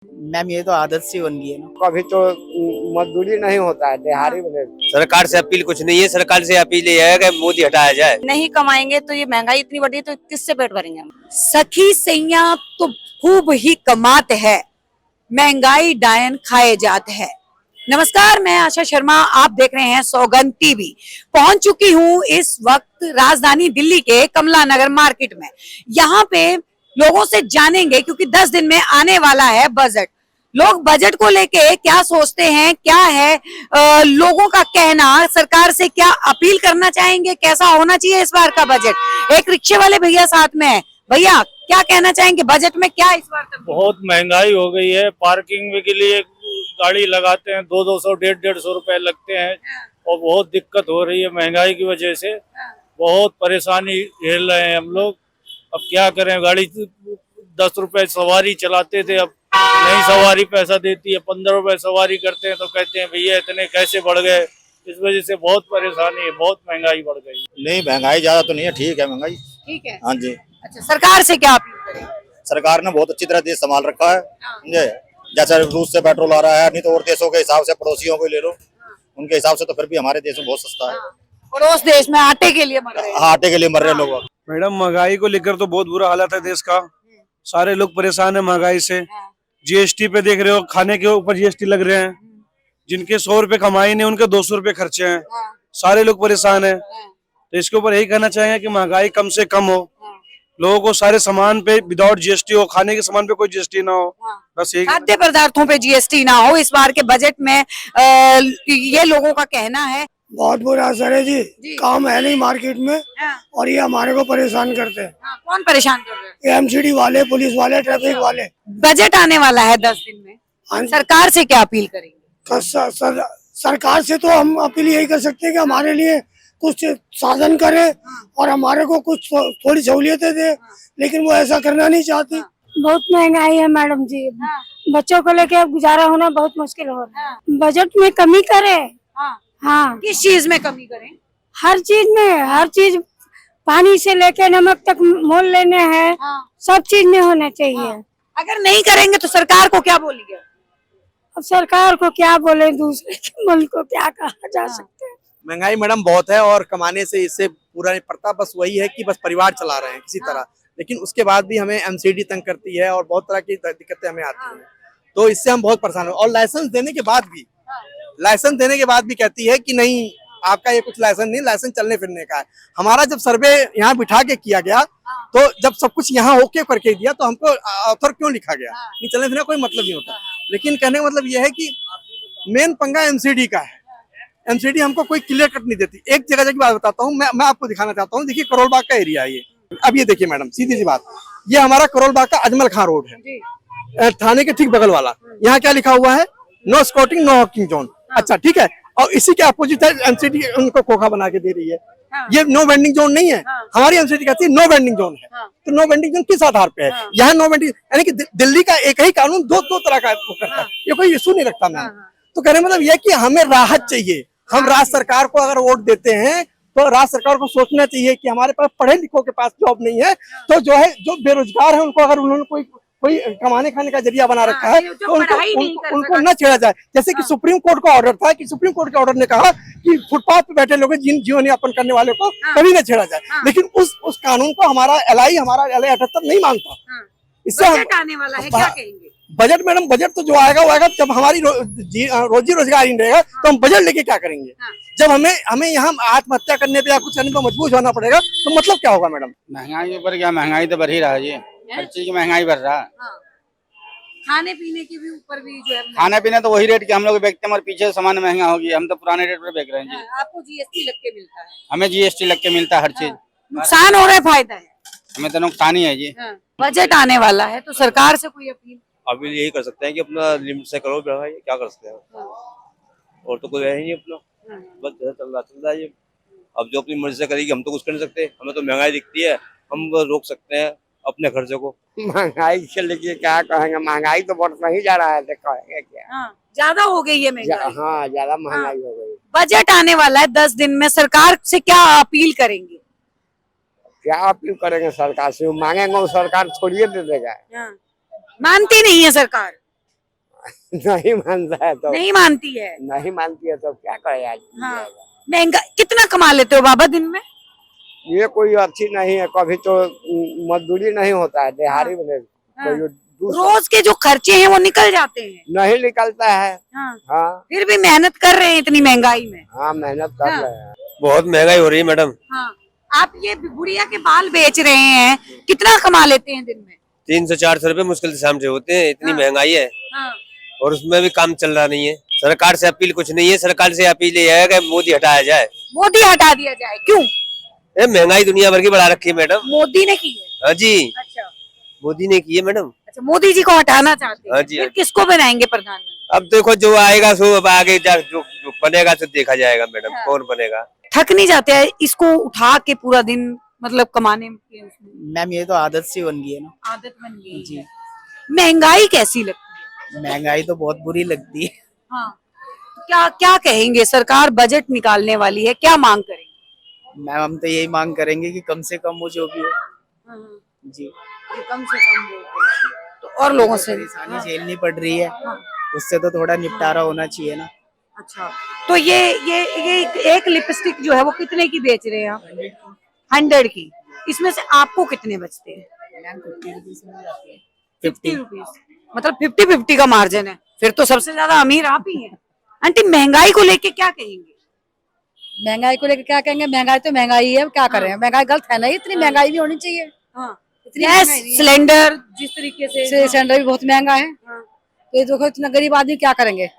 Ma'am ये तो आदत सी बन गई है ना। कभी तो मजदूरी नहीं होता है, दिहाड़ी बने। सरकार से अपील कुछ नहीं है, सरकार से अपील ये है कि मोदी हटाया जाए। नहीं कमाएंगे तो ये महंगाई इतनी बढ़ी तो किससे पेट भरेंगे हम। सखी सैया तो खूब ही कमात है, महंगाई डायन खाए जात है। नमस्कार, मैं आशा शर्मा, आप देख रहे हैं सौगंध टीवी। पहुंच चुकी हूं इस वक्त राजधानी दिल्ली के कमला नगर मार्केट में। यहाँ पे लोगों से जानेंगे क्योंकि 10 दिन में आने वाला है बजट। लोग बजट को लेके क्या सोचते हैं, क्या है लोगों का कहना, सरकार से क्या अपील करना चाहेंगे, कैसा होना चाहिए इस बार का बजट। एक रिक्शे वाले भैया साथ में है। भैया क्या कहना चाहेंगे, बजट में क्या इस बार तक? बहुत महंगाई हो गई है। पार्किंग के लिए गाड़ी लगाते हैं 200 150 रुपए लगते हैं और बहुत दिक्कत हो रही है महंगाई की वजह से। बहुत परेशानी झेल रहे हैं हम लोग। अब क्या करें, गाड़ी 10 रुपए सवारी चलाते थे, अब नहीं सवारी पैसा देती है। 15 रुपए सवारी करते हैं तो कहते हैं भैया इतने कैसे बढ़ गए। इस वजह से बहुत परेशानी है, बहुत महंगाई बढ़ गई। नहीं, महंगाई ज्यादा तो नहीं है, ठीक है महंगाई। ठीक है। हाँ जी। अच्छा, सरकार से क्या अपील करें? सरकार ने बहुत अच्छी तरह देश संभाल रखा है, समझे। जैसे रूस से पेट्रोल आ रहा है, नहीं तो और देशों के हिसाब से पड़ोसियों को ले लो, उनके हिसाब से तो फिर भी हमारे देश में बहुत सस्ता है। पड़ोस देश में आटे के लिए मर रहे हैं। हाँ, आटे के लिए मर रहे लोग। मैडम, महंगाई को लेकर तो बहुत बुरा हालत है देश का। सारे लोग परेशान है महंगाई से। जीएसटी पे देख रहे हो, खाने के ऊपर जीएसटी लग रहे हैं। जिनके 100 रुपए कमाई नहीं, उनके 200 रुपए खर्चे हैं। सारे लोग परेशान है। तो इसके ऊपर यही कहना चाहेंगे कि महंगाई कम से कम हो, लोगों को सारे सामान पे विदाउट जीएसटी हो, खाने के सामान पे कोई जीएसटी ना हो। बस यही, खाद्य पदार्थों पे जीएसटी ना हो इस बार के बजट में, ये लोगों का कहना है। बहुत बुरा असर है जी। काम है नहीं मार्केट में और ये हमारे को परेशान करते हैं। कौन परेशान कर रहे हैं? एमसीडी वाले, पुलिस वाले, ट्रैफिक वाले। बजट आने वाला है 10 दिन में, सरकार से क्या अपील करेंगे? सरकार से तो हम अपील यही कर सकते हैं कि हमारे लिए कुछ साधन करे और हमारे को कुछ थोड़ी सहूलियतें दे, लेकिन वो ऐसा करना नहीं चाहती। बहुत महंगाई है मैडम जी। बच्चों को लेके अब गुजारा होना बहुत मुश्किल हो रहा है। बजट में कमी करे। हाँ, किस चीज में कमी करें? हर चीज में, हर चीज, पानी से लेके नमक तक मोल लेने हैं। सब चीज में होना चाहिए। अगर नहीं करेंगे तो सरकार को क्या बोलेंगे? अब सरकार को क्या बोले, दूसरे के मुल्क को क्या कहा जा सकता है। महंगाई मैडम बहुत है और कमाने से इससे पूरा नहीं पड़ता। बस वही है कि बस परिवार चला रहे हैं किसी तरह, लेकिन उसके बाद भी हमें एमसीडी तंग करती है और बहुत तरह की दिक्कतें हमें आती हैं। तो इससे हम बहुत परेशान हैं। और लाइसेंस देने के बाद भी कहती है कि नहीं, आपका ये कुछ लाइसेंस नहीं, लाइसेंस चलने फिरने का है। हमारा जब सर्वे यहाँ बिठा के किया गया तो जब सब कुछ यहाँ होके करके दिया तो हमको ऑथर क्यों लिखा गया? नहीं, चलने फिरने कोई मतलब नहीं होता। लेकिन कहने का मतलब ये है कि मेन पंगा एमसीडी का है। एमसीडी हमको कोई क्लियर कट नहीं देती। एक जगह की बात बताता हूँ, मैं आपको दिखाना चाहता हूँ। देखिए, करोल बाग का एरिया है ये। अब ये देखिए मैडम, सीधी सी बात, ये हमारा करोल बाग का अजमल खां रोड है, थाने के ठीक बगल वाला। यहाँ क्या लिखा हुआ है? No squatting, no hawking zone. अच्छा, ठीक है। और इसी के अपोजिट है एमसीडी उनको खोखा बना के दे रही है। ये नो वेंडिंग जोन नहीं है। हमारी एमसीडी कहती है नो वेंडिंग जोन है। तो नो वेंडिंग जोन किस आधार पे है? यहाँ नो वेंडिंग, यानी कि दिल्ली का एक ही कानून दो तरह का करता है। ये कोई इशू नहीं रखता मैम। तो कहने मतलब ये कि हमें राहत चाहिए। हम राज्य सरकार को अगर वोट देते हैं तो राज्य सरकार को सोचना चाहिए कि हमारे पास पढ़े लिखों के पास जॉब नहीं है, तो जो है, जो बेरोजगार है, उनको अगर उन्होंने कोई कमाने खाने का जरिया बना रखा है तो उनको न छेड़ा जाए। जैसे कि सुप्रीम कोर्ट का ऑर्डर था कि सुप्रीम कोर्ट के ऑर्डर ने कहा कि फुटपाथ पे बैठे लोग जीवन यापन करने वाले को कभी न छेड़ा जाए। लेकिन उस कानून को हमारा एलआई 78 नहीं मानता। इससे आने वाला है, क्या कहेंगे? बजट मैडम, बजट तो जो आएगा वो आएगा। जब हमारी रोजी रोजगार ही रहेगा तो हम बजट लेके क्या करेंगे? जब हमें यहाँ आत्महत्या करने पे या कुछ करने पे मजबूर होना पड़ेगा तो मतलब क्या होगा मैडम? महंगाई के ऊपर क्या, महंगाई तो बढ़ ही रहा है जी। हर चीज की महंगाई बढ़ रहा है। खाने पीने के भी ऊपर भी जो है, खाने पीने तो वही रेट के हम लोग बेचते हैं और पीछे सामान महंगा हो गया। हम तो पुराने रेट पर बेच रहे हैं जी। आपको जीएसटी लग के मिलता है? हमें जीएसटी लग के मिलता है हर चीज। नुकसान हो रहा है, फायदा है? हमें तो नुकसान ही है जी। बजट आने वाला है तो सरकार से कोई अपील? अपील यही कर सकते हैं कि अपना लिमिट से करो, क्या कर सकते हैं। और तो कोई है ही नहीं अपना, बस चल रहा है ये। अब जो अपनी मर्जी से करेगी हम तो कुछ कर नहीं सकते। हमें तो महंगाई दिखती है, हम रोक सकते हैं अपने खर्चे को। महंगाई के लिए क्या कहेंगे? महंगाई तो बढ़ता ही जा रहा है, कहेंगे क्या? ज्यादा हो गई है महंगाई। हाँ, ज्यादा महंगाई हो गई। बजट आने वाला है 10 दिन में, सरकार से क्या अपील करेंगे? क्या अपील करेंगे सरकार से? मांगेंगे सरकार थोड़ी दे देगा। मानती नहीं है सरकार। नहीं मानता है तो नहीं मानती है। नहीं मानती है तो क्या करे आज। हाँ। महंगा कितना कमा लेते हो बाबा दिन में? ये कोई अच्छी नहीं है, कभी तो मजदूरी नहीं होता है दिहाड़ी में। हाँ। कोई रोज के जो खर्चे हैं वो निकल जाते हैं। नहीं निकलता है। हाँ। हाँ फिर भी मेहनत कर रहे हैं इतनी महंगाई में। हाँ मेहनत कर हाँ। रहे हैं। बहुत महंगाई हो रही है मैडम। हाँ। आप ये गुड़िया के बाल बेच रहे हैं, कितना कमा लेते हैं दिन में? 300-400 रुपए मुश्किल से सामने होते हैं, इतनी हाँ। महंगाई है। हाँ। और उसमें भी काम चल रहा नहीं है। सरकार से अपील कुछ नहीं है, सरकार से अपील ये है कि मोदी हटाया जाए। मोदी हटा दिया जाए, क्यों? ये महंगाई दुनिया भर की बढ़ा रखी है मैडम। मोदी ने की है? हाँ जी, अच्छा मोदी ने की है मैडम। अच्छा, मोदी जी को हटाना चाहते हैं। हाँ जी, फिर किसको बनाएंगे प्रधानमंत्री? अब देखो जो आएगा सो अब आगे जो बनेगा तो देखा जाएगा मैडम। हाँ। कौन बनेगा। थक नहीं जाते हैं इसको उठा के पूरा दिन, मतलब कमाने के उसमें? मैम ये तो आदत सी बन गई है ना। आदत बन गई जी। है। महंगाई कैसी लगती है? महंगाई तो बहुत बुरी लगती है। हाँ। क्या क्या कहेंगे? सरकार बजट निकालने वाली है, क्या मांग करेंगे? मैम हम तो यही मांग करेंगे कि कम से कम वो जो भी हो जी ये कम से कम हो तो और लोगों से परेशानी झेलनी पड़ रही है, उससे तो थोड़ा निपटारा होना चाहिए ना। अच्छा, तो ये एक लिपस्टिक जो है वो कितने की बेच रहे हैं आप? 100 की। इसमें से आपको कितने बचते हैं? 50 रुपीज। मतलब 50-50 का मार्जिन है। फिर तो सबसे ज्यादा अमीर आप ही हैं। आंटी महंगाई को लेके क्या कहेंगे? महंगाई को लेकर क्या कहेंगे? महंगाई तो महंगाई है, क्या करें? महंगाई गलत है ना, इतनी महंगाई भी होनी चाहिए। इतनी गैस महंगाई नहीं है। सिलेंडर जिस तरीके से सिलेंडर भी बहुत महंगा है। तो ये देखो इतना गरीब आदमी क्या करेंगे?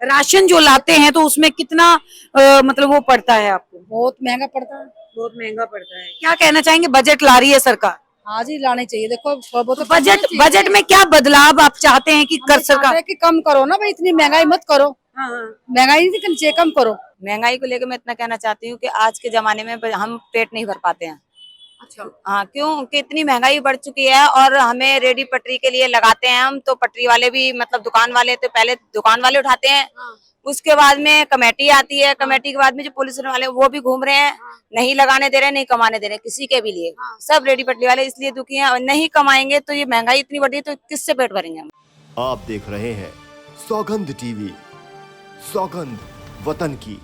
राशन जो लाते हैं तो उसमें कितना मतलब वो पड़ता है आपको? बहुत महंगा पड़ता है। बहुत महंगा पड़ता है। क्या कहना चाहेंगे? बजट ला रही है सरकार। हाँ जी, लानी चाहिए। देखो बहुत बजट में क्या बदलाव आप चाहते हैं कि कर सरकार? कि कम करो ना भाई, इतनी महंगाई मत करो। महंगाई नहीं करनी चाहिए, कम करो। महंगाई को लेकर मैं इतना कहना चाहती हूँ कि आज के जमाने में हम पेट नहीं भर पाते हैं। अच्छा। हाँ, क्योंकि इतनी महंगाई बढ़ चुकी है और हमें रेडी पटरी के लिए लगाते हैं हम, तो पटरी वाले भी मतलब दुकान वाले तो पहले दुकान वाले उठाते हैं, उसके बाद में कमेटी आती है, कमेटी के बाद में जो पुलिस वाले वो भी घूम रहे हैं, नहीं लगाने दे रहे, नहीं कमाने दे रहे किसी के भी लिए। सब रेडी पटरी वाले इसलिए दुखी हैं, और नहीं कमाएंगे तो ये महंगाई इतनी बढ़ी है तो किससे पेट भरेंगे हम। आप देख रहे हैं सौगंध टीवी, सौगंध वतन की।